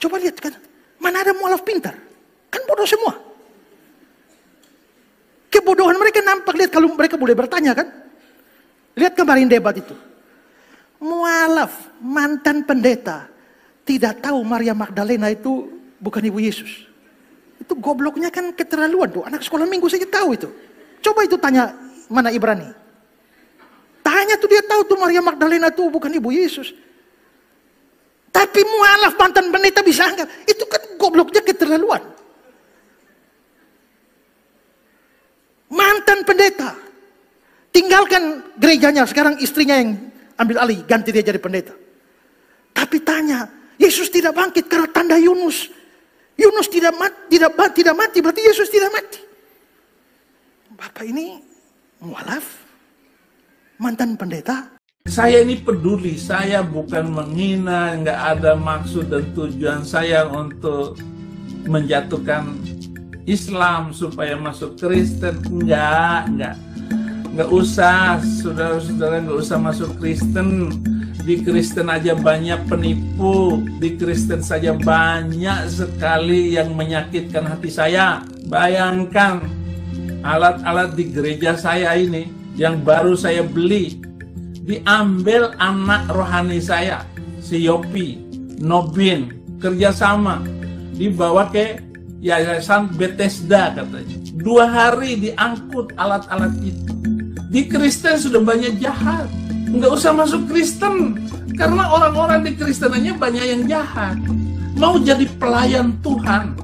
Coba lihat kan, mana ada mualaf pintar? Kan bodoh semua. Kebodohan mereka nampak, lihat kalau mereka boleh bertanya kan. Lihat kemarin debat itu. Mualaf, mantan pendeta, tidak tahu Maria Magdalena itu bukan ibu Yesus. Itu gobloknya kan keterlaluan tuh. Anak sekolah minggu saja tahu itu. Coba itu tanya mana Ibrani. Tanya tuh dia tahu tuh Maria Magdalena tuh bukan ibu Yesus. Tapi mualaf mantan pendeta bisa anggap. Itu kan gobloknya keterlaluan. Mantan pendeta. Tinggalkan gerejanya, sekarang istrinya yang ambil alih, ganti dia jadi pendeta. Tapi tanya, Yesus tidak bangkit karena tanda Yunus. Yunus tidak mati, berarti Yesus tidak mati. Bapak ini mualaf, mantan pendeta. Saya ini peduli, saya bukan menghina, nggak ada maksud dan tujuan saya untuk menjatuhkan Islam supaya masuk Kristen, enggak usah, saudara-saudara, nggak usah masuk Kristen. Di Kristen aja banyak penipu, di Kristen saja banyak sekali yang menyakitkan hati saya. Bayangkan alat-alat di gereja saya ini yang baru saya beli, diambil anak rohani saya, si Yopi, Nobin, kerjasama, dibawa ke Yayasan Bethesda katanya. 2 hari diangkut alat-alat itu. Di Kristen sudah banyak jahat. Nggak usah masuk Kristen. Karena orang-orang di Kristenannya banyak yang jahat. Mau jadi pelayan Tuhan.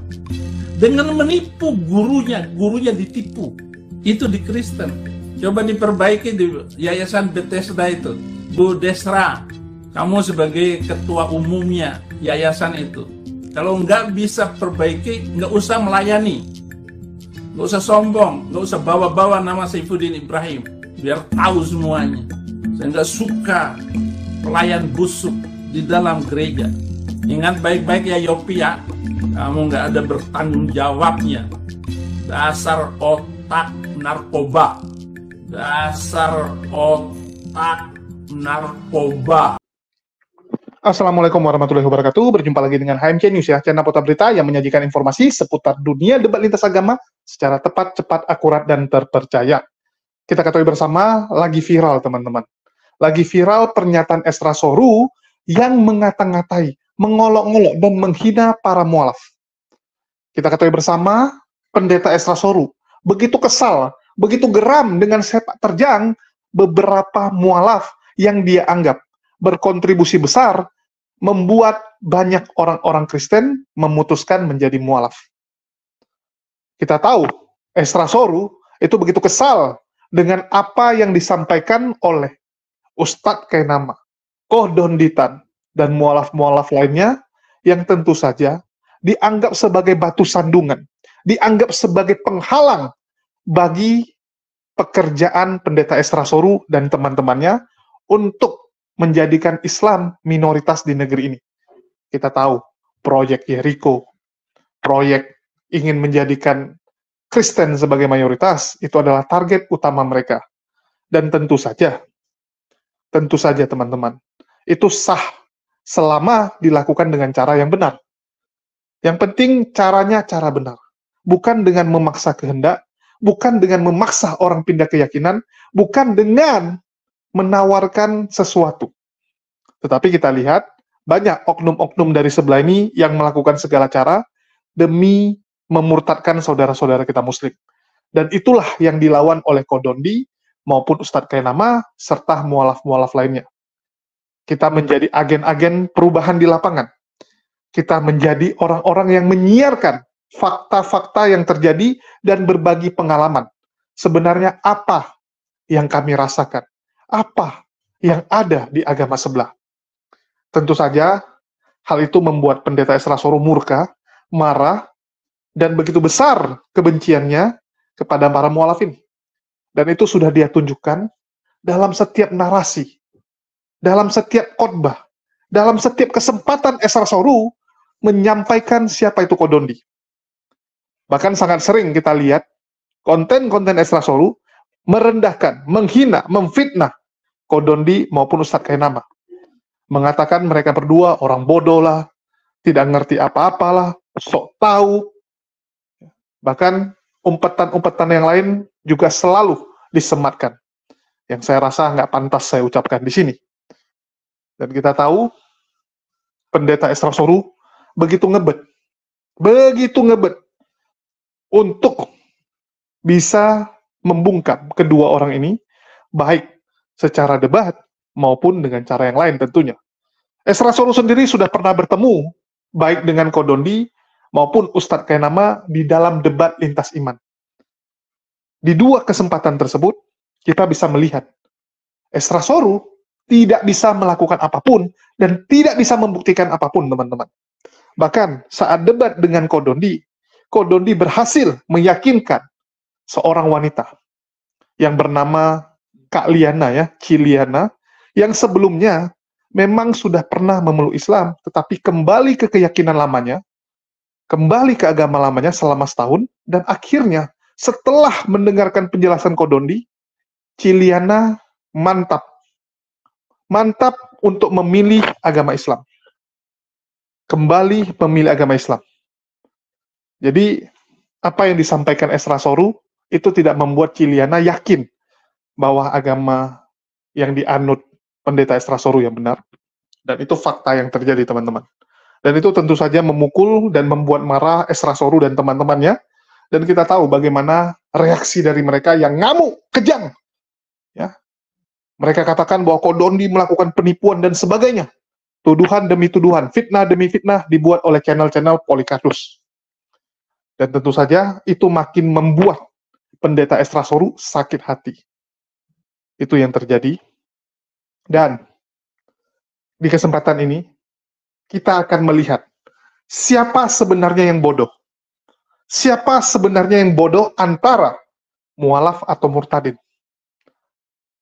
Dengan menipu gurunya ditipu. Itu di Kristen. Coba diperbaiki di Yayasan Bethesda itu. Bu Desra, kamu sebagai ketua umumnya yayasan itu. Kalau nggak bisa perbaiki, nggak usah melayani. Nggak usah sombong, nggak usah bawa-bawa nama Saifuddin Ibrahim. Biar tahu semuanya. Saya nggak suka pelayan busuk di dalam gereja. Ingat baik-baik ya Yopi ya. Kamu nggak ada bertanggung jawabnya. Dasar otak narkoba. Dasar otak narkoba. Assalamualaikum warahmatullahi wabarakatuh. Berjumpa lagi dengan HMC News ya, channel Kota Berita yang menyajikan informasi seputar dunia debat lintas agama secara tepat, cepat, akurat, dan terpercaya. Kita ketahui bersama, lagi viral teman-teman. Lagi viral pernyataan Esra Soru yang mengata-ngatai, mengolok-ngolok, dan menghina para mualaf. Kita ketahui bersama, pendeta Esra Soru begitu kesal, begitu geram dengan sepak terjang beberapa mualaf yang dia anggap berkontribusi besar membuat banyak orang-orang Kristen memutuskan menjadi mualaf. Kita tahu, Esra Soru itu begitu kesal dengan apa yang disampaikan oleh Ustadz Kainama, Kohdonditan, dan mualaf-mualaf lainnya yang tentu saja dianggap sebagai batu sandungan, dianggap sebagai penghalang bagi pekerjaan pendeta Esra Soru dan teman-temannya untuk menjadikan Islam minoritas di negeri ini. Kita tahu, proyek Jericho, proyek ingin menjadikan Kristen sebagai mayoritas, itu adalah target utama mereka. Dan tentu saja teman-teman, itu sah selama dilakukan dengan cara yang benar. Yang penting caranya cara benar. Bukan dengan memaksa kehendak, bukan dengan memaksa orang pindah keyakinan, bukan dengan menawarkan sesuatu. Tetapi kita lihat, banyak oknum-oknum dari sebelah ini yang melakukan segala cara demi memurtadkan saudara-saudara kita muslim. Dan itulah yang dilawan oleh Kodondi maupun Ustadz Kainama serta mualaf-mualaf lainnya. Kita menjadi agen-agen perubahan di lapangan. Kita menjadi orang-orang yang menyiarkan fakta-fakta yang terjadi dan berbagi pengalaman. Sebenarnya apa yang kami rasakan? Apa yang ada di agama sebelah? Tentu saja, hal itu membuat pendeta Esra Soru murka, marah, dan begitu besar kebenciannya kepada para mualaf ini. Dan itu sudah dia tunjukkan dalam setiap narasi, dalam setiap khotbah, dalam setiap kesempatan Esra Soru menyampaikan siapa itu Kodondi. Bahkan sangat sering kita lihat konten-konten Esra Soru merendahkan, menghina, memfitnah Kodondi maupun Ustadz Kainama. Mengatakan mereka berdua orang bodoh lah, tidak ngerti apa-apalah, sok tahu. Bahkan umpetan-umpetan yang lain juga selalu disematkan, yang saya rasa nggak pantas saya ucapkan di sini. Dan kita tahu, Pendeta Esra Soru begitu ngebet untuk bisa membungkam kedua orang ini, baik secara debat maupun dengan cara yang lain tentunya. Esra Soru sendiri sudah pernah bertemu baik dengan Kodondi maupun Ustadz Kainama di dalam debat lintas iman. Di dua kesempatan tersebut, kita bisa melihat Esra Soru tidak bisa melakukan apapun dan tidak bisa membuktikan apapun, teman-teman. Bahkan saat debat dengan Kodondi, Kodondi berhasil meyakinkan seorang wanita yang bernama Kak Liana, Ciliana, yang sebelumnya memang sudah pernah memeluk Islam, tetapi kembali ke keyakinan lamanya, kembali ke agama lamanya selama setahun, dan akhirnya setelah mendengarkan penjelasan Kodondi, Ciliana mantap untuk memilih agama Islam. Kembali memilih agama Islam. Jadi, apa yang disampaikan Esra Soru itu tidak membuat Ciliana yakin bahwa agama yang dianut Pendeta Esra Soru yang benar. Dan itu fakta yang terjadi, teman-teman. Dan itu tentu saja memukul dan membuat marah Esra Soru dan teman-temannya. Dan kita tahu bagaimana reaksi dari mereka yang ngamuk, kejam. Ya. Mereka katakan bahwa Kodondi melakukan penipuan dan sebagainya. Tuduhan demi tuduhan, fitnah demi fitnah dibuat oleh channel-channel Polycarpus. Dan tentu saja itu makin membuat Pendeta Esra Soru sakit hati. Itu yang terjadi. Dan di kesempatan ini, kita akan melihat siapa sebenarnya yang bodoh. Siapa sebenarnya yang bodoh antara mualaf atau murtadin.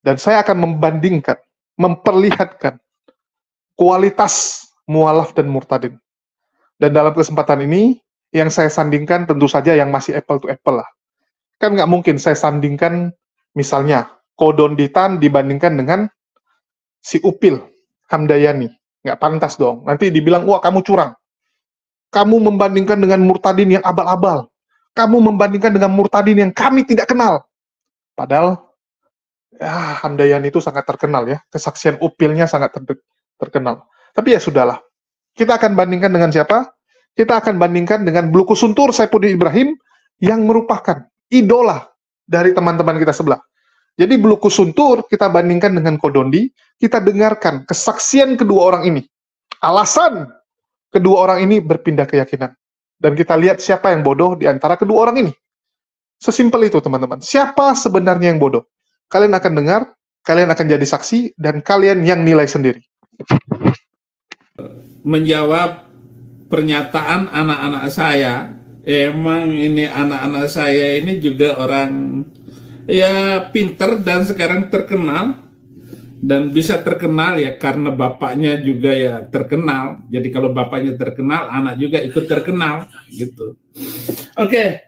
Dan saya akan membandingkan, memperlihatkan kualitas mualaf dan murtadin. Dan dalam kesempatan ini, yang saya sandingkan tentu saja yang masih apple to apple lah. Kan nggak mungkin saya sandingkan, misalnya, Kodonditan dibandingkan dengan si Upil Hamdayani. Nggak pantas dong. Nanti dibilang, wah kamu curang. Kamu membandingkan dengan murtadin yang abal-abal. Kamu membandingkan dengan murtadin yang kami tidak kenal. Padahal, ya, Hamdayani itu sangat terkenal ya. Kesaksian Upilnya sangat terkenal. Tapi ya sudahlah. Kita akan bandingkan dengan siapa? Kita akan bandingkan dengan Blukus Suntur Saifuddin Ibrahim yang merupakan idola dari teman-teman kita sebelah. Jadi Blukus Suntur kita bandingkan dengan Kodondi, kita dengarkan kesaksian kedua orang ini. Alasan kedua orang ini berpindah keyakinan. Dan kita lihat siapa yang bodoh di antara kedua orang ini. Sesimpel itu, teman-teman. Siapa sebenarnya yang bodoh? Kalian akan dengar, kalian akan jadi saksi, dan kalian yang nilai sendiri. Menjawab pernyataan anak-anak saya, emang ini anak-anak saya ini juga orang ya pinter dan sekarang terkenal, dan bisa terkenal ya karena bapaknya juga ya terkenal. Jadi kalau bapaknya terkenal, anak juga ikut terkenal gitu. Oke.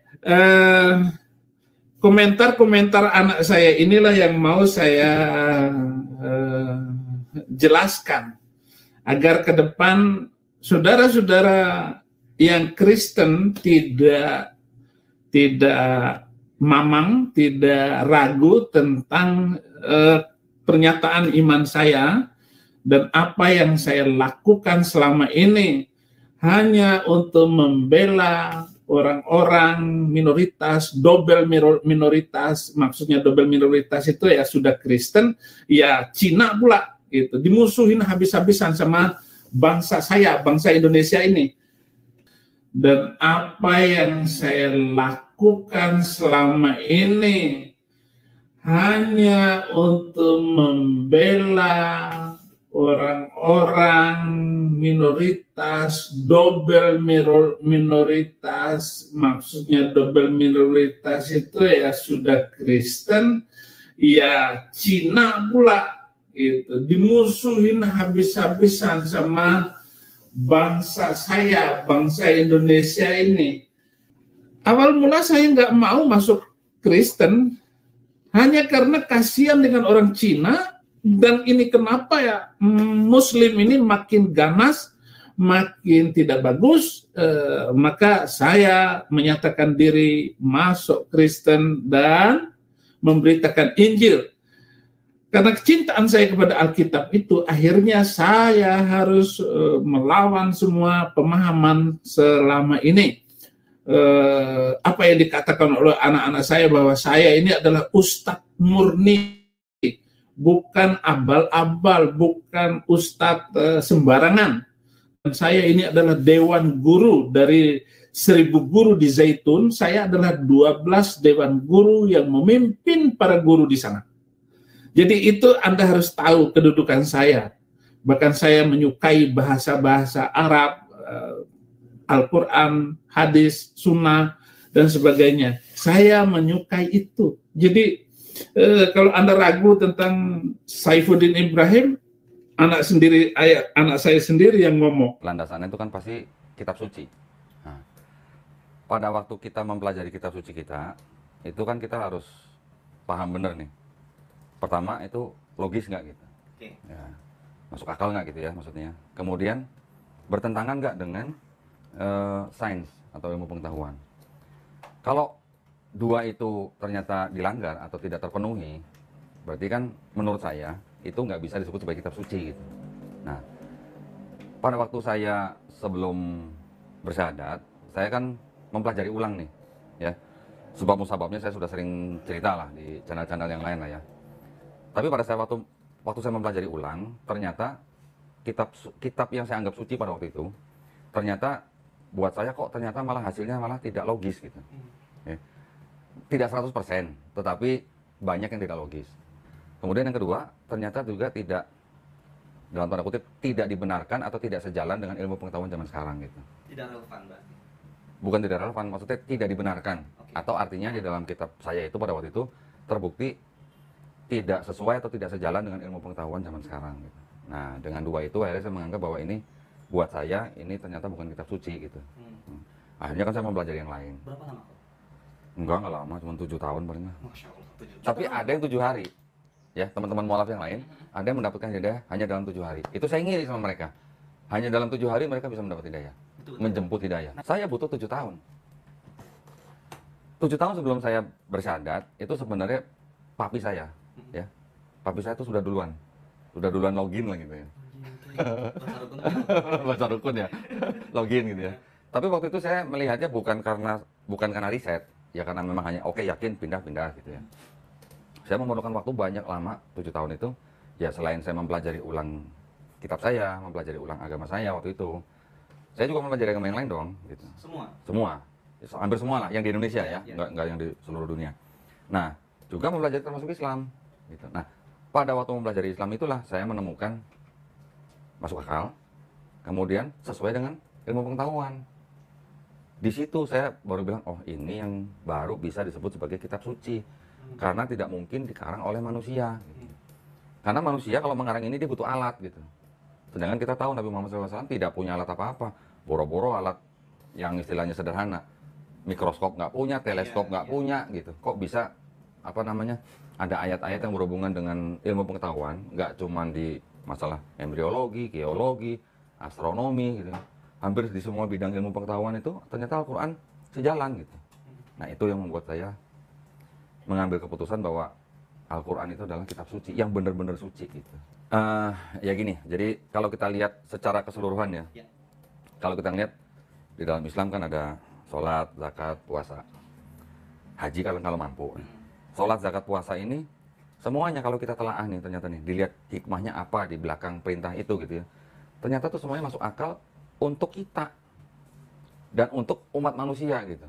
Komentar-komentar anak saya inilah yang mau saya jelaskan agar ke depan saudara-saudara yang Kristen tidak mamang, tidak ragu tentang pernyataan iman saya dan apa yang saya lakukan selama ini hanya untuk membela orang-orang minoritas, double minoritas. Maksudnya double minoritas itu ya sudah Kristen, ya Cina pula gitu. Dimusuhin habis-habisan sama bangsa saya, bangsa Indonesia ini. Dan apa yang saya lakukan selama ini hanya untuk membela orang-orang minoritas, double minoritas. Maksudnya double minoritas itu ya sudah Kristen, ya Cina pula gitu. Dimusuhin habis-habisan sama bangsa saya, bangsa Indonesia ini. Awal mula saya nggak mau masuk Kristen hanya karena kasihan dengan orang Cina. Dan ini kenapa ya Muslim ini makin ganas, makin tidak bagus, maka saya menyatakan diri masuk Kristen dan memberitakan Injil. Karena kecintaan saya kepada Alkitab itu, akhirnya saya harus melawan semua pemahaman selama ini. Apa yang dikatakan oleh anak-anak saya bahwa saya ini adalah ustadz murni, bukan abal-abal, bukan ustadz sembarangan. Dan saya ini adalah dewan guru dari 1000 guru di Zaitun. Saya adalah 12 dewan guru yang memimpin para guru di sana. Jadi itu Anda harus tahu kedudukan saya. Bahkan saya menyukai bahasa-bahasa Arab, Al-Quran, hadis, sunnah, dan sebagainya. Saya menyukai itu. Jadi kalau Anda ragu tentang Saifuddin Ibrahim, anak saya sendiri yang ngomong. Landasannya itu kan pasti kitab suci. Nah, pada waktu kita mempelajari kitab suci kita, itu kan kita harus paham benar nih. Pertama itu logis nggak gitu, ya, masuk akal nggak gitu ya maksudnya. Kemudian bertentangan nggak dengan sains atau ilmu pengetahuan. Kalau dua itu ternyata dilanggar atau tidak terpenuhi, berarti kan menurut saya itu nggak bisa disebut sebagai kitab suci gitu. Nah, pada waktu saya sebelum bersyahadat, saya kan mempelajari ulang nih, ya. Sebab-musababnya saya sudah sering cerita lah di channel-channel yang lain lah ya. Tapi pada saat waktu saya mempelajari ulang, ternyata kitab yang saya anggap suci pada waktu itu, ternyata buat saya kok ternyata malah hasilnya malah tidak logis gitu. Ya. Tidak 100%, tetapi banyak yang tidak logis. Kemudian yang kedua, ternyata juga tidak, dalam tanda kutip, tidak dibenarkan atau tidak sejalan dengan ilmu pengetahuan zaman sekarang gitu. Tidak relevan, berarti? Bukan tidak relevan, maksudnya tidak dibenarkan. Oke. Atau artinya di dalam kitab saya itu pada waktu itu terbukti tidak sesuai atau tidak sejalan dengan ilmu pengetahuan zaman sekarang gitu. Nah, dengan dua itu akhirnya saya menganggap bahwa ini buat saya ini ternyata bukan kitab suci gitu. Akhirnya kan saya mempelajari yang lain. Berapa lama kok? Enggak lama, cuma 7 tahun paling. Masya Allah, 7 Tapi ada yang 7 hari. Ya, teman-teman mualaf yang lain, ada yang mendapatkan hidayah hanya dalam 7 hari. Itu saya ngiri sama mereka. Hanya dalam 7 hari mereka bisa mendapat hidayah. Betul. Menjemput hidayah. Saya butuh 7 tahun. 7 tahun sebelum saya bersyahadat, itu sebenarnya papi saya, ya. Papi saya itu sudah duluan login lah gitu ya. Bahasa rukun ya, login gitu ya. Tapi waktu itu saya melihatnya bukan karena riset, ya karena memang hanya oke, yakin pindah gitu ya. Saya memerlukan waktu banyak lama, 7 tahun itu, ya selain saya mempelajari ulang kitab saya, mempelajari ulang agama saya waktu itu, saya juga mempelajari agama yang lain dong, gitu. Semua, hampir semua lah, yang di Indonesia ya. Nggak yang di seluruh dunia. Nah, juga mempelajari termasuk Islam, gitu. Nah, pada waktu mempelajari Islam itulah saya menemukan masuk akal, kemudian sesuai dengan ilmu pengetahuan. Di situ saya baru bilang, oh ini yang baru bisa disebut sebagai kitab suci. Karena tidak mungkin dikarang oleh manusia. Gitu. Karena manusia kalau mengarang ini dia butuh alat gitu. Sedangkan kita tahu Nabi Muhammad SAW tidak punya alat apa-apa. Boro-boro alat yang istilahnya sederhana. Mikroskop nggak punya, teleskop nggak punya gitu. Kok bisa ada ayat-ayat yang berhubungan dengan ilmu pengetahuan, nggak cuma di masalah embriologi, geologi, astronomi gitu. Hampir di semua bidang ilmu pengetahuan itu ternyata Al-Quran sejalan gitu. Nah itu yang membuat saya mengambil keputusan bahwa Al-Quran itu adalah kitab suci yang benar-benar suci gitu. Ya gini, jadi kalau kita lihat secara keseluruhan ya, kalau kita lihat di dalam Islam kan ada sholat, zakat, puasa, haji kalau mampu. Sholat, zakat, puasa ini semuanya kalau kita telaah nih ternyata nih, dilihat hikmahnya apa di belakang perintah itu gitu ya. Ternyata tuh semuanya masuk akal untuk kita dan untuk umat manusia gitu.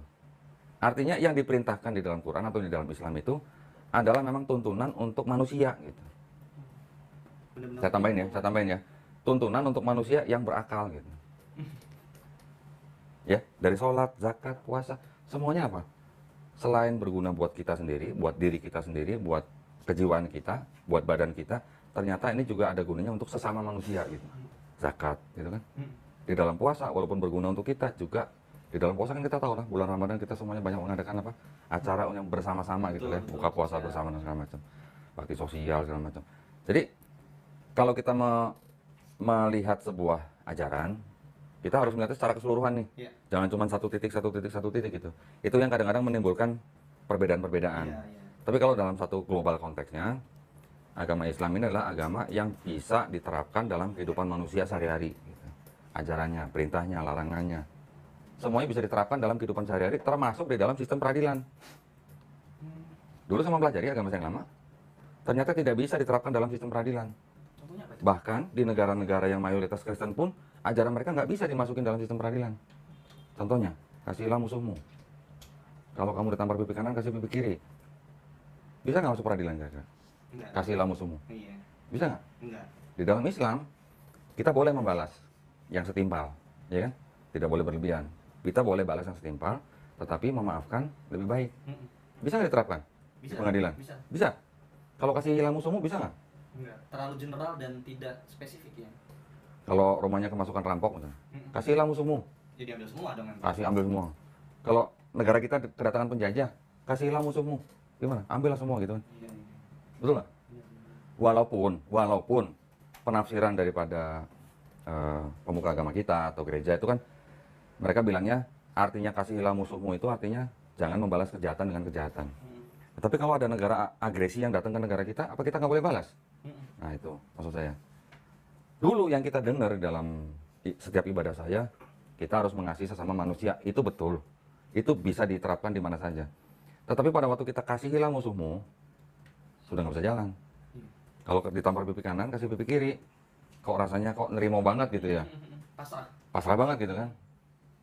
Artinya yang diperintahkan di dalam Quran atau di dalam Islam itu adalah memang tuntunan untuk manusia gitu. Saya tambahin ya. Tuntunan untuk manusia yang berakal gitu. Ya, dari sholat, zakat, puasa, semuanya apa? Selain berguna buat kita sendiri, buat diri kita sendiri, buat kejiwaan kita, buat badan kita, ternyata ini juga ada gunanya untuk sesama manusia gitu. Zakat gitu kan. Di dalam puasa walaupun berguna untuk kita juga. Di dalam puasa kan kita tahu lah, bulan Ramadan kita semuanya banyak mengadakan acara yang bersama-sama gitu kan, buka puasa bersama dan segala macam, bakti sosial segala macam. Jadi kalau kita melihat sebuah ajaran, Kita harus melihatnya secara keseluruhan nih. Iya. Jangan cuma satu titik gitu. Itu yang kadang-kadang menimbulkan perbedaan-perbedaan. Iya, iya. Tapi kalau dalam satu global konteksnya, agama Islam ini adalah agama yang bisa diterapkan dalam kehidupan manusia sehari-hari. Gitu. Ajarannya, perintahnya, larangannya, semuanya bisa diterapkan dalam kehidupan sehari-hari, termasuk di dalam sistem peradilan. Dulu saya mempelajari agama yang lama, ternyata tidak bisa diterapkan dalam sistem peradilan. Contohnya apa itu? Bahkan di negara-negara yang mayoritas Kristen pun, ajaran mereka nggak bisa dimasukin dalam sistem peradilan. Contohnya, kasihilah musuhmu. Kalau kamu ditampar pipi kanan, kasih pipi kiri. Bisa nggak masuk peradilan kira-kira? Enggak. Kasihilah musuhmu. Iya. Bisa nggak? Enggak. Di dalam Islam, kita boleh membalas yang setimpal, ya kan? Tidak boleh berlebihan. Kita boleh balas yang setimpal, tetapi memaafkan lebih baik. Mm-mm. Bisa nggak diterapkan Bisa. di pengadilan? Bisa. Bisa. Kalau kasih hilang musuhmu bisa nggak? Enggak. Terlalu general dan tidak spesifik ya. Kalau rumahnya kemasukan rampok, misalnya, Mm-mm. kasih hilang musuhmu, Jadi ambil semua dong. kasih ambil semua. Kalau negara kita kedatangan penjajah, kasih hilang musuhmu, gimana? Ambillah semua gitu kan? Iya, iya. Betul nggak? Iya, iya. Walaupun penafsiran daripada pemuka agama kita atau gereja itu kan mereka bilangnya artinya kasihilah musuhmu itu artinya jangan membalas kejahatan dengan kejahatan. Tapi kalau ada negara agresi yang datang ke negara kita, apa kita nggak boleh balas? Nah itu maksud saya. Dulu yang kita dengar dalam setiap ibadah saya, kita harus mengasihi sesama manusia, itu betul. Itu bisa diterapkan di mana saja. Tetapi pada waktu kita kasihilah musuhmu, sudah nggak bisa jalan. Kalau ditampar pipi kanan, kasih pipi kiri. Kok rasanya kok nerimo banget gitu ya. Pasrah. Pasrah banget gitu kan.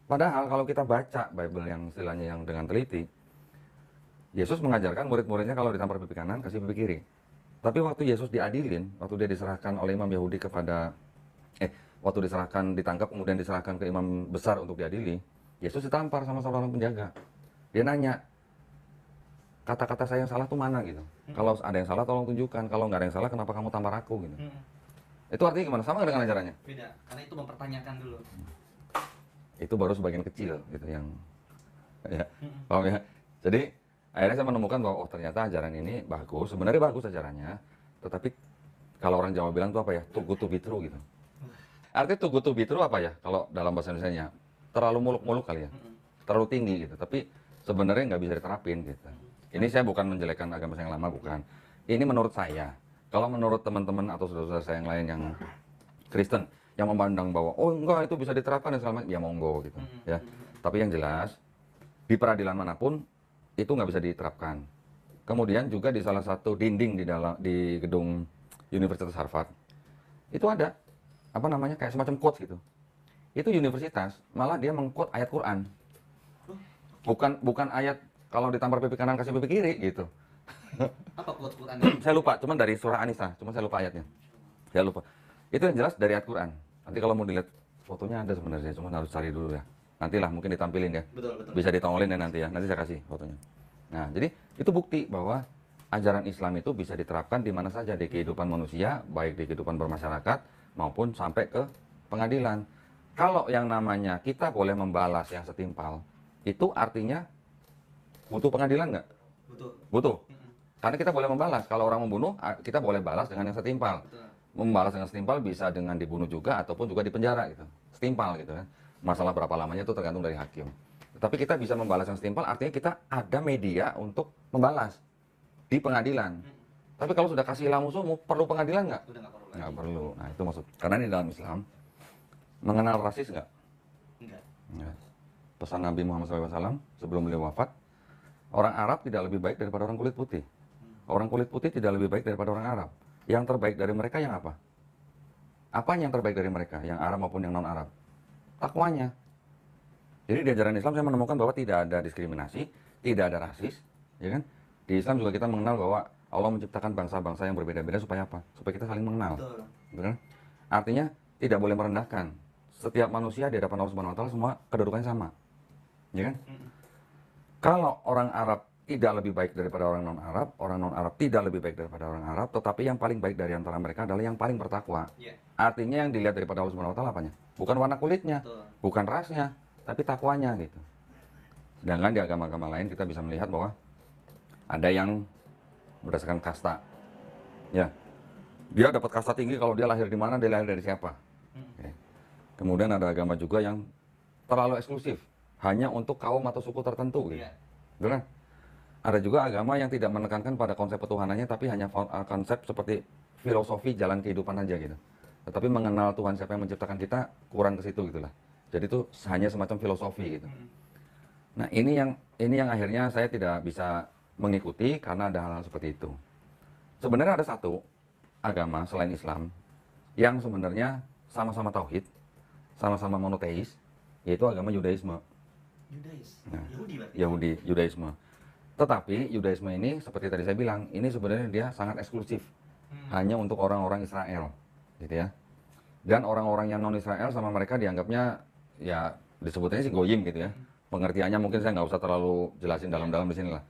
Padahal kalau kita baca Bible yang istilahnya yang dengan teliti, Yesus mengajarkan murid-muridnya kalau ditampar pipi kanan, kasih pipi kiri. Tapi waktu Yesus diadilin, waktu dia diserahkan oleh imam Yahudi waktu ditangkap kemudian diserahkan ke imam besar untuk diadili, Yesus ditampar sama seorang penjaga. Dia nanya, kata-kata saya yang salah tuh mana gitu. Kalau ada yang salah tolong tunjukkan, kalau nggak ada yang salah kenapa kamu tampar aku gitu. Itu artinya gimana? Sama nggak dengan ajarannya? Beda. Karena itu mempertanyakan dulu. Itu baru sebagian kecil gitu yang ya. Paham ya? Jadi akhirnya saya menemukan bahwa oh ternyata ajaran ini bagus, sebenarnya bagus ajarannya, tetapi kalau orang Jawa bilang tuh apa ya? Too good to be true gitu. Artinya too good to be true apa ya? Kalau dalam bahasa Indonesianya terlalu muluk-muluk kali ya. Terlalu tinggi gitu, tapi sebenarnya nggak bisa diterapin gitu. Ini saya bukan menjelekkan agama saya yang lama, bukan. Ini menurut saya. Kalau menurut teman-teman atau saudara-saudara saya yang lain yang Kristen yang memandang bahwa oh enggak itu bisa diterapkan dan segala macam, ya monggo gitu ya. Tapi yang jelas di peradilan manapun itu nggak bisa diterapkan. Kemudian juga di salah satu dinding di gedung Universitas Harvard itu ada apa namanya kayak semacam quotes gitu. Itu universitas malah dia mengquote ayat Quran. Bukan ayat kalau ditampar pipi kanan kasih pipi kiri gitu. Apa quote Quran? Saya lupa, cuman dari surah An-Nisa, cuma saya lupa ayatnya. Saya lupa. Itu yang jelas dari ayat Quran. Nanti kalau mau dilihat fotonya ada sebenarnya, cuma harus cari dulu ya. Nantilah mungkin ditampilin ya. Betul. Bisa ditongolin ya nanti ya. Nanti saya kasih fotonya. Nah, jadi itu bukti bahwa ajaran Islam itu bisa diterapkan di mana saja di kehidupan manusia, baik di kehidupan bermasyarakat maupun sampai ke pengadilan. Kalau yang namanya kita boleh membalas yang setimpal, itu artinya butuh pengadilan nggak? Betul. Butuh. Karena kita boleh membalas. Kalau orang membunuh, kita boleh balas dengan yang setimpal. Betul. Membalas dengan setimpal bisa dengan dibunuh juga ataupun juga dipenjara gitu. Setimpal gitu kan. Masalah berapa lamanya itu tergantung dari hakim. Tapi kita bisa membalas yang setimpal artinya kita ada media untuk membalas di pengadilan. Tapi kalau sudah kasih hilang musuhmu, perlu pengadilan nggak? Udah nggak perlu lagi. Nggak perlu. Nah itu maksud. Karena di dalam Islam mengenal rasis nggak? Enggak. Ya. Pesan Nabi Muhammad SAW sebelum beliau wafat, orang Arab tidak lebih baik daripada orang kulit putih. Orang kulit putih tidak lebih baik daripada orang Arab. Yang terbaik dari mereka yang apa? Apa yang terbaik dari mereka? Yang Arab maupun yang non-Arab? Takwanya. Jadi di ajaran Islam saya menemukan bahwa tidak ada diskriminasi, tidak ada rasis, ya kan? Di Islam juga kita mengenal bahwa Allah menciptakan bangsa-bangsa yang berbeda-beda supaya apa? Supaya kita saling mengenal. Betul. Betul kan? Artinya tidak boleh merendahkan. Setiap manusia di hadapan Allah Subhanahu wa taala semua kedudukannya sama. Ya kan? Kalau orang Arab tidak lebih baik daripada orang non-Arab, orang non-Arab tidak lebih baik daripada orang Arab, tetapi yang paling baik dari antara mereka adalah yang paling bertakwa. Iya. Artinya yang dilihat daripada Allah Subhanahu wa taala apanya? Bukan warna kulitnya, Betul. bukan rasnya, tapi takwanya gitu. Sedangkan di agama-agama lain kita bisa melihat bahwa ada yang berdasarkan kasta. Ya. Dia dapat kasta tinggi kalau dia lahir di mana, dia lahir dari siapa. Oke. Kemudian ada agama juga yang terlalu eksklusif, hanya untuk kaum atau suku tertentu gitu. Iya. Betul kan? Ada juga agama yang tidak menekankan pada konsep ketuhanannya, tapi hanya konsep seperti filosofi jalan kehidupan aja gitu. Tetapi mengenal Tuhan siapa yang menciptakan kita kurang ke situ gitulah. Jadi itu hanya semacam filosofi gitu. Nah ini yang akhirnya saya tidak bisa mengikuti karena ada hal-hal seperti itu. Sebenarnya ada satu agama selain Islam yang sebenarnya sama-sama tauhid, sama-sama monoteis, yaitu agama Yudaisme. Nah, Yahudi berarti. Yudaisme. Tetapi Yudaisme ini seperti tadi saya bilang, ini sebenarnya dia sangat eksklusif, hanya untuk orang-orang Israel, gitu ya. Dan orang-orang yang non Israel sama mereka dianggapnya ya disebutnya sih goyim gitu ya. Pengertiannya mungkin saya nggak usah terlalu jelasin dalam-dalam di sini lah.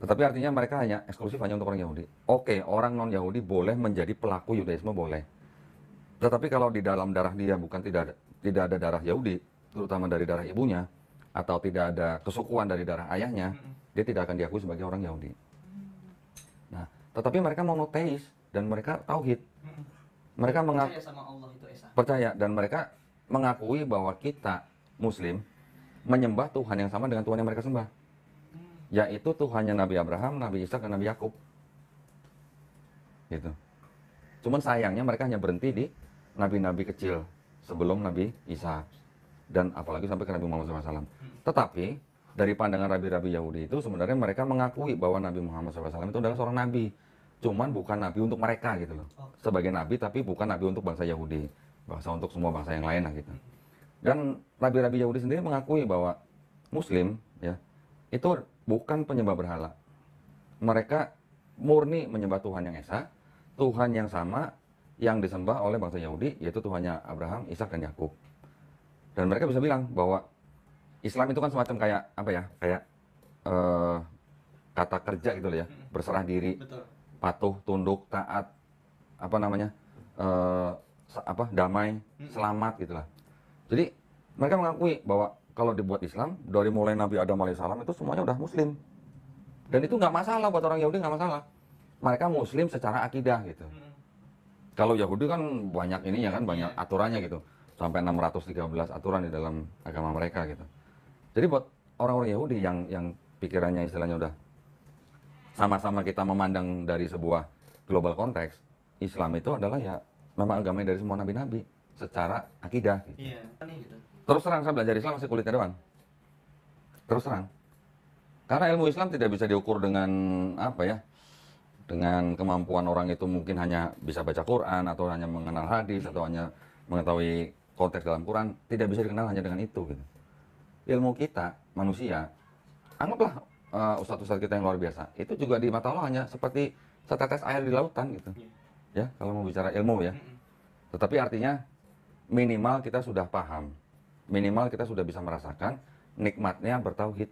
Tetapi artinya mereka hanya eksklusif hanya untuk orang Yahudi. Oke, orang non Yahudi boleh menjadi pelaku Yudaisme boleh. Tetapi kalau di dalam darah dia bukan tidak ada darah Yahudi, terutama dari darah ibunya, atau tidak ada kesukuan dari darah ayahnya, dia tidak akan diakui sebagai orang Yahudi. Nah, tetapi mereka monoteis dan mereka tauhid. Mereka Percaya sama Allah itu esa. percaya dan mereka mengakui bahwa kita Muslim menyembah Tuhan yang sama dengan Tuhan yang mereka sembah, yaitu Tuhannya Nabi Abraham, Nabi Ishak, dan Nabi Yakub. Gitu. Cuman sayangnya mereka hanya berhenti di nabi-nabi kecil sebelum Nabi Isa dan apalagi sampai ke Nabi Muhammad SAW. Tetapi dari pandangan rabi-rabi Yahudi itu sebenarnya mereka mengakui bahwa Nabi Muhammad SAW itu adalah seorang nabi, cuman bukan nabi untuk mereka gitu loh. Sebagai nabi tapi bukan nabi untuk bangsa Yahudi, bangsa untuk semua bangsa yang lain lah gitu. Dan rabi-rabi Yahudi sendiri mengakui bahwa Muslim ya itu bukan penyembah berhala. Mereka murni menyembah Tuhan yang esa, Tuhan yang sama yang disembah oleh bangsa Yahudi, yaitu Tuhannya Abraham, Ishak, dan Yakub. Dan mereka bisa bilang bahwa Islam itu kan semacam kayak apa ya, kayak kata kerja gitu loh ya, berserah diri, Betul. patuh, tunduk, taat, apa namanya, damai, selamat gitulah. Jadi mereka mengakui bahwa kalau dibuat Islam dari mulai Nabi Adam alaihissalam itu semuanya udah Muslim. Dan itu nggak masalah buat orang Yahudi, nggak masalah. Mereka Muslim secara akidah gitu. Kalau Yahudi kan banyak ininya kan, banyak aturannya gitu. Sampai 613 aturan di dalam agama mereka gitu. Jadi buat orang-orang Yahudi yang pikirannya istilahnya udah sama-sama kita memandang dari sebuah global konteks, Islam itu adalah ya memang agama dari semua nabi-nabi secara akidah gitu. Iya. Nih gitu. Terus terang saya belajar Islam masih kulitnya doang. Terus terang. Karena ilmu Islam tidak bisa diukur dengan apa ya? Dengan kemampuan orang itu mungkin hanya bisa baca Quran atau hanya mengenal hadis atau hanya mengetahui konteks dalam Quran, tidak bisa dikenal hanya dengan itu gitu. Ilmu kita manusia, anggaplah ustadz-ustadz kita yang luar biasa, itu juga di mata Allah hanya seperti setetes air di lautan gitu. Ya, kalau mau bicara ilmu ya. Tetapi artinya minimal kita sudah paham, minimal kita sudah bisa merasakan nikmatnya bertauhid.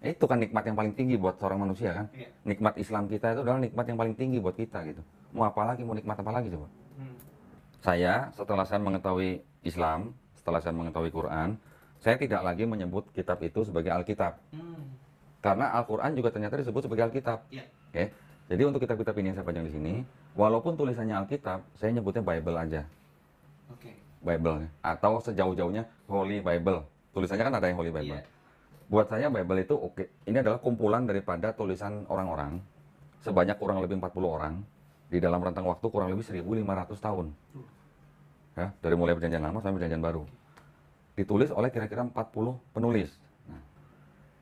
Itu kan nikmat yang paling tinggi buat seorang manusia kan. Iya. Nikmat Islam kita itu adalah nikmat yang paling tinggi buat kita gitu. Mau apa lagi, mau nikmat apa lagi coba. Saya setelah saya mengetahui Islam, setelah saya mengetahui Quran, saya tidak lagi menyebut kitab itu sebagai Alkitab. Karena Al-Quran juga ternyata disebut sebagai Alkitab. Iya. Oke. Jadi untuk kitab-kitab ini yang saya panjang di sini, walaupun tulisannya Alkitab, saya nyebutnya Bible aja. Oke. Bible atau sejauh-jauhnya Holy Bible. Tulisannya kan ada yang Holy Bible. Iya. Buat saya Bible itu oke. Ini adalah kumpulan daripada tulisan orang-orang sebanyak kurang lebih 40 orang di dalam rentang waktu kurang lebih 1.500 tahun. Ya, dari mulai perjanjian lama sampai perjanjian baru. Ditulis oleh kira-kira 40 penulis. Nah,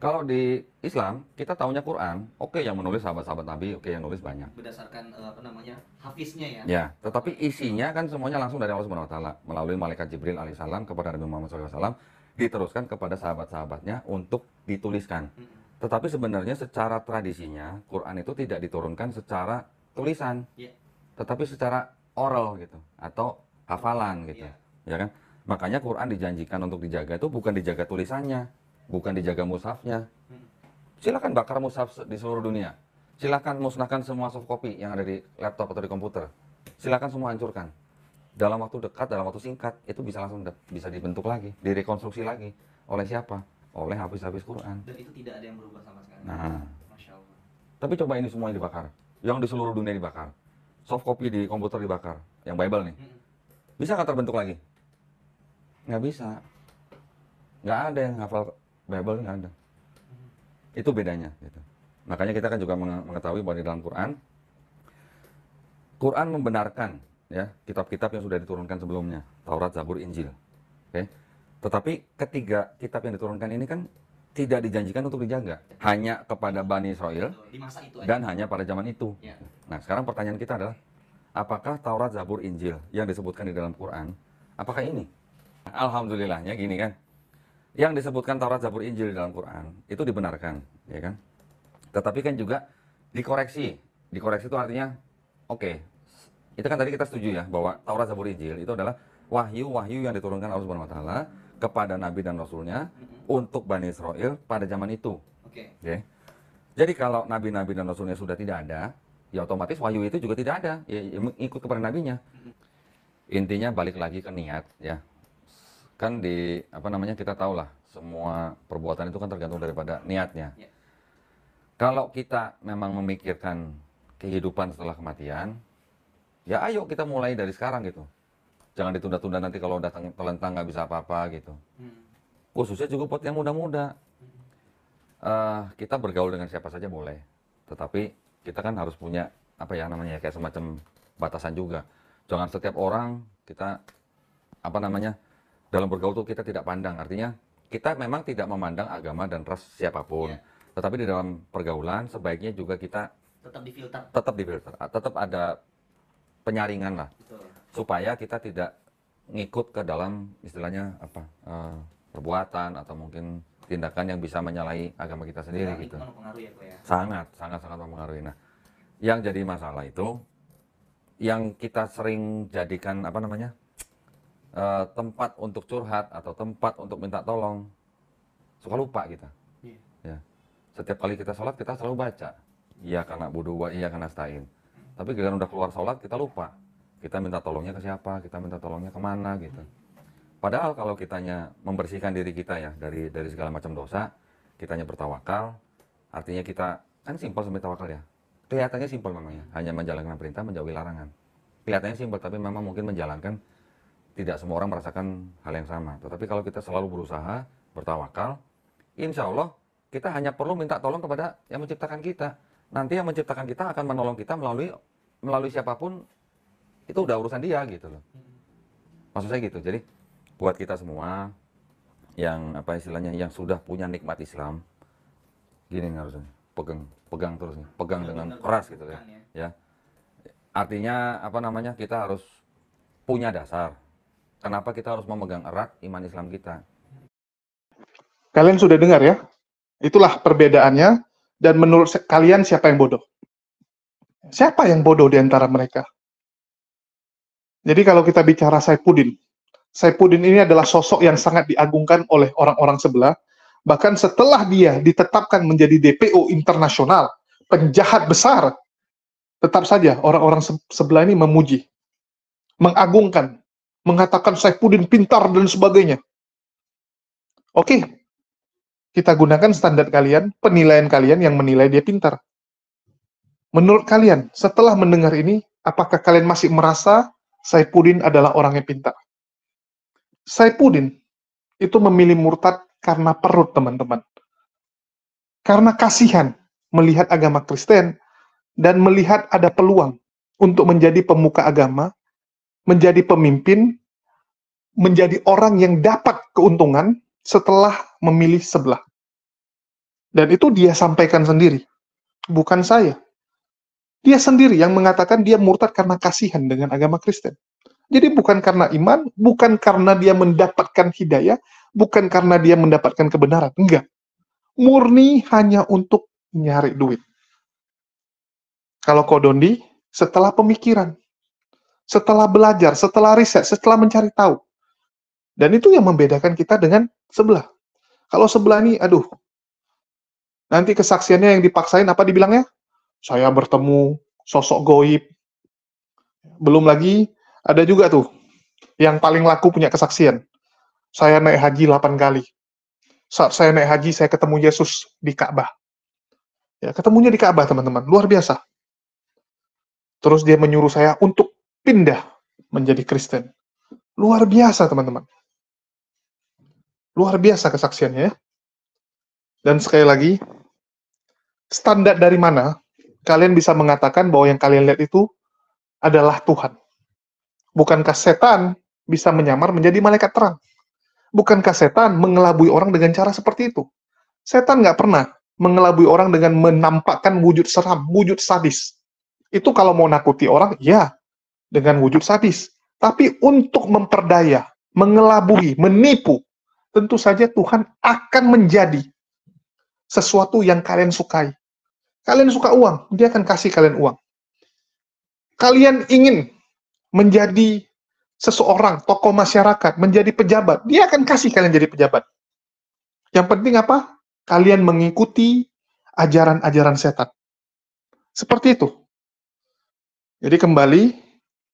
kalau di Islam kita tahunya Quran, oke yang menulis sahabat-sahabat Nabi, oke yang nulis banyak. Berdasarkan apa namanya? Hafiznya ya. Ya, tetapi isinya kan semuanya langsung dari Allah Subhanahu wa taala melalui malaikat Jibril alaihissalam kepada Nabi Muhammad SAW, diteruskan kepada sahabat-sahabatnya untuk dituliskan. Tetapi sebenarnya secara tradisinya Quran itu tidak diturunkan secara tulisan, Iya. tetapi secara oral gitu atau hafalan gitu, Iya. ya kan? Makanya Quran dijanjikan untuk dijaga itu bukan dijaga tulisannya, bukan dijaga mushafnya. Silakan bakar mushaf di seluruh dunia. Silakan musnahkan semua soft copy yang ada di laptop atau di komputer. Silakan semua hancurkan. Dalam waktu dekat, dalam waktu singkat, itu bisa langsung bisa dibentuk lagi, direkonstruksi lagi. Oleh siapa? Oleh hafiz-hafiz Quran. Dan itu tidak ada yang berubah sama sekali. Nah, Masya Allah. tapi coba ini semua yang dibakar. Yang di seluruh dunia dibakar. Soft copy di komputer dibakar. Yang Bible nih. Bisa nggak terbentuk lagi? Nggak bisa. Nggak ada yang hafal Bible, nggak ada. Itu bedanya. Gitu. Makanya kita kan juga mengetahui bahwa di dalam Quran membenarkan ya kitab-kitab yang sudah diturunkan sebelumnya, Taurat, Zabur, Injil. Oke. Tetapi ketiga kitab yang diturunkan ini kan tidak dijanjikan untuk dijaga, hanya kepada Bani Israel Di masa itu aja. dan hanya pada zaman itu. Ya. Nah, sekarang pertanyaan kita adalah, apakah Taurat, Zabur, Injil yang disebutkan di dalam Quran, apakah ini? Alhamdulillahnya gini kan, yang disebutkan Taurat, Zabur, Injil di dalam Quran itu dibenarkan, ya kan? Tetapi kan juga dikoreksi. Dikoreksi itu artinya, oke, itu kan tadi kita setuju ya bahwa Taurat, Zabur, Injil itu adalah wahyu-wahyu yang diturunkan Allah Subhanahu Wa Taala kepada Nabi dan Rasulnya untuk Bani Israel pada zaman itu. Oke. Oke. Jadi kalau Nabi-Nabi dan Rasulnya sudah tidak ada, ya otomatis wahyu itu juga tidak ada, ya ikut kepada nabinya. Intinya balik lagi ke niat ya. Kan di kita tahu lah semua perbuatan itu kan tergantung daripada niatnya. Ya. Kalau kita memang memikirkan kehidupan setelah kematian, ya ayo kita mulai dari sekarang gitu. Jangan ditunda-tunda nanti kalau datang telentang nggak bisa apa-apa gitu. Khususnya juga buat yang muda-muda. Kita bergaul dengan siapa saja boleh, tetapi kita kan harus punya kayak semacam batasan juga. Jangan setiap orang kita dalam bergaul tuh kita tidak pandang. Artinya kita memang tidak memandang agama dan ras siapapun, tetapi di dalam pergaulan sebaiknya juga kita Tetap difilter. tetap ada penyaringan lah. Betul. Supaya kita tidak ngikut ke dalam istilahnya perbuatan atau mungkin tindakan yang bisa menyalahi agama kita sendiri Itu gitu. mempengaruhi ya, Ko ya. Sangat mempengaruhi. Nah, yang jadi masalah itu yang kita sering jadikan tempat untuk curhat atau tempat untuk minta tolong, suka lupa kita. Ya. Setiap kali kita sholat kita selalu baca, iya karena budu wa iya karena stain. Tapi giliran udah keluar sholat kita lupa. Kita minta tolongnya ke siapa, kita minta tolongnya kemana gitu. Padahal kalau kitanya membersihkan diri kita ya dari segala macam dosa, kitanya bertawakal, artinya kita kan simpel sampai tawakal ya. Kelihatannya simpel memang ya, hanya menjalankan perintah, menjauhi larangan. Kelihatannya simpel tapi memang mungkin menjalankan tidak semua orang merasakan hal yang sama. Tetapi kalau kita selalu berusaha, bertawakal, insya Allah kita hanya perlu minta tolong kepada yang menciptakan kita. Nanti yang menciptakan kita akan menolong kita melalui siapapun, itu udah urusan dia gitu loh. Maksud saya gitu. Jadi buat kita semua yang yang sudah punya nikmat Islam, gini nih harusnya pegang terus nih, pegang dengan keras gitu ya. Ya. Artinya kita harus punya dasar. Kenapa kita harus memegang erat iman Islam kita? Kalian sudah dengar ya? Itulah perbedaannya. Dan menurut kalian siapa yang bodoh? Siapa yang bodoh di antara mereka? Jadi kalau kita bicara Saifuddin ini adalah sosok yang sangat diagungkan oleh orang-orang sebelah. Bahkan setelah dia ditetapkan menjadi DPO internasional, penjahat besar, tetap saja orang-orang sebelah ini memuji, mengagungkan, mengatakan Saifuddin pintar dan sebagainya. Oke, kita gunakan standar kalian, penilaian kalian yang menilai dia pintar. Menurut kalian, setelah mendengar ini, apakah kalian masih merasa Saifuddin adalah orang yang pintar? Saifuddin itu memilih murtad karena perut, teman-teman. Karena kasihan melihat agama Kristen dan melihat ada peluang untuk menjadi pemuka agama, menjadi pemimpin, menjadi orang yang dapat keuntungan setelah memilih sebelah. Dan itu dia sampaikan sendiri, bukan saya. Dia sendiri yang mengatakan dia murtad karena kasihan dengan agama Kristen. Jadi bukan karena iman, bukan karena dia mendapatkan hidayah, bukan karena dia mendapatkan kebenaran. Enggak. Murni hanya untuk nyari duit. Kalau Kodondi, setelah pemikiran, setelah belajar, setelah riset, setelah mencari tahu. Dan itu yang membedakan kita dengan sebelah. Kalau sebelah ini, aduh, nanti kesaksiannya yang dipaksain apa dibilangnya? Saya bertemu sosok goib. Belum lagi, ada juga tuh, yang paling laku punya kesaksian. Saya naik haji 8 kali. Saat saya naik haji, saya ketemu Yesus di Ka'bah. Ya, ketemunya di Ka'bah, teman-teman. Luar biasa. Terus dia menyuruh saya untuk pindah menjadi Kristen. Luar biasa, teman-teman. Luar biasa kesaksiannya ya. Dan sekali lagi, standar dari mana kalian bisa mengatakan bahwa yang kalian lihat itu adalah Tuhan? Bukankah setan bisa menyamar menjadi malaikat terang? Bukankah setan mengelabui orang dengan cara seperti itu? Setan nggak pernah mengelabui orang dengan menampakkan wujud seram, wujud sadis. Itu kalau mau nakuti orang, ya, dengan wujud sadis. Tapi untuk memperdaya, mengelabui, menipu, tentu saja Tuhan akan menjadi sesuatu yang kalian sukai. Kalian suka uang, dia akan kasih kalian uang. Kalian ingin menjadi seseorang, tokoh masyarakat, menjadi pejabat, dia akan kasih kalian jadi pejabat. Yang penting apa? Kalian mengikuti ajaran-ajaran setan. Seperti itu. Jadi kembali,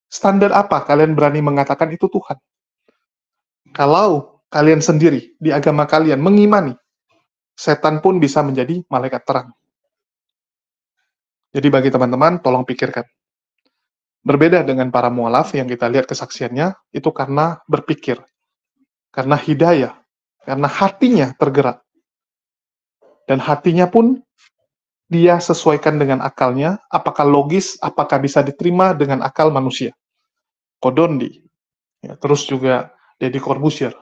standar apa kalian berani mengatakan itu Tuhan? Kalau kalian sendiri di agama kalian mengimani, setan pun bisa menjadi malaikat terang. Jadi bagi teman-teman, tolong pikirkan. Berbeda dengan para mualaf yang kita lihat kesaksiannya, itu karena berpikir, karena hidayah, karena hatinya tergerak. Dan hatinya pun dia sesuaikan dengan akalnya, apakah logis, apakah bisa diterima dengan akal manusia. Kodondi, ya, terus juga Deddy Corbuzier.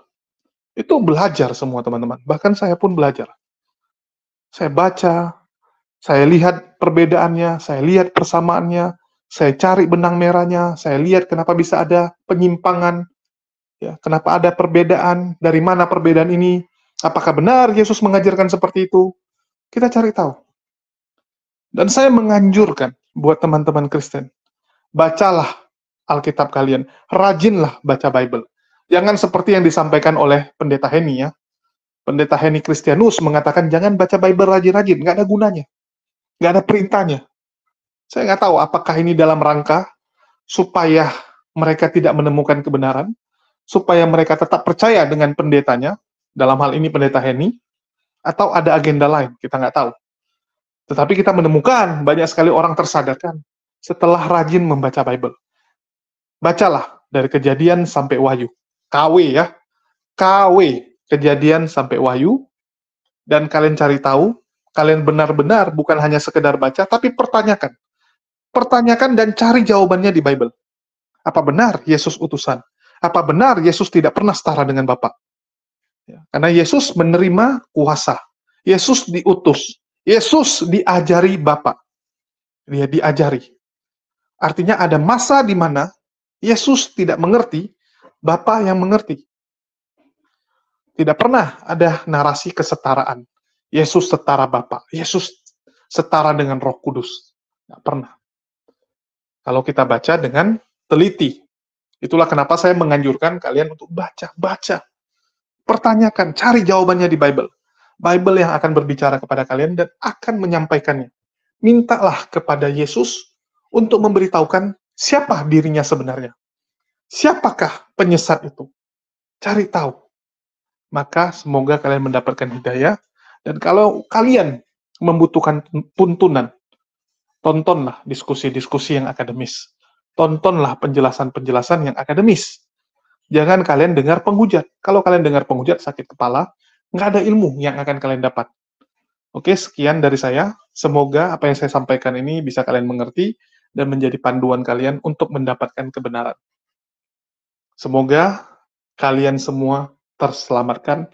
Itu belajar semua teman-teman, bahkan saya pun belajar. Saya baca, saya lihat perbedaannya, saya lihat persamaannya, saya cari benang merahnya, saya lihat kenapa bisa ada penyimpangan, ya, kenapa ada perbedaan, dari mana perbedaan ini, apakah benar Yesus mengajarkan seperti itu, kita cari tahu. Dan saya menganjurkan buat teman-teman Kristen, bacalah Alkitab kalian, rajinlah baca Bible. Jangan seperti yang disampaikan oleh Pendeta Henny ya. Pendeta Henny Kristianus mengatakan jangan baca Bible rajin-rajin, nggak ada gunanya, nggak ada perintahnya. Saya nggak tahu apakah ini dalam rangka supaya mereka tidak menemukan kebenaran, supaya mereka tetap percaya dengan pendetanya, dalam hal ini Pendeta Henny, atau ada agenda lain, kita nggak tahu. Tetapi kita menemukan banyak sekali orang tersadarkan setelah rajin membaca Bible. Bacalah dari Kejadian sampai Wahyu. KW ya. KW, Kejadian sampai Wahyu. Dan kalian cari tahu, kalian benar-benar bukan hanya sekedar baca, tapi pertanyakan. Pertanyakan dan cari jawabannya di Bible. Apa benar Yesus utusan? Apa benar Yesus tidak pernah setara dengan Bapa? Ya, karena Yesus menerima kuasa. Yesus diutus. Yesus diajari Bapa. Dia diajari. Artinya ada masa di mana Yesus tidak mengerti, Bapa yang mengerti. Tidak pernah ada narasi kesetaraan. Yesus setara Bapa. Yesus setara dengan Roh Kudus. Tidak pernah. Kalau kita baca dengan teliti. Itulah kenapa saya menganjurkan kalian untuk baca. Pertanyakan, cari jawabannya di Bible. Bible yang akan berbicara kepada kalian dan akan menyampaikannya. Mintalah kepada Yesus untuk memberitahukan siapa dirinya sebenarnya. Siapakah penyesat itu? Cari tahu. Maka semoga kalian mendapatkan hidayah. Dan kalau kalian membutuhkan tuntunan, tontonlah diskusi-diskusi yang akademis. Tontonlah penjelasan-penjelasan yang akademis. Jangan kalian dengar penghujat. Kalau kalian dengar penghujat sakit kepala, nggak ada ilmu yang akan kalian dapat. Oke, sekian dari saya. Semoga apa yang saya sampaikan ini bisa kalian mengerti dan menjadi panduan kalian untuk mendapatkan kebenaran. Semoga kalian semua terselamatkan.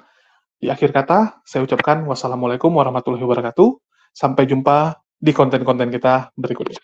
Di akhir kata, saya ucapkan wassalamualaikum warahmatullahi wabarakatuh. Sampai jumpa di konten-konten kita berikutnya.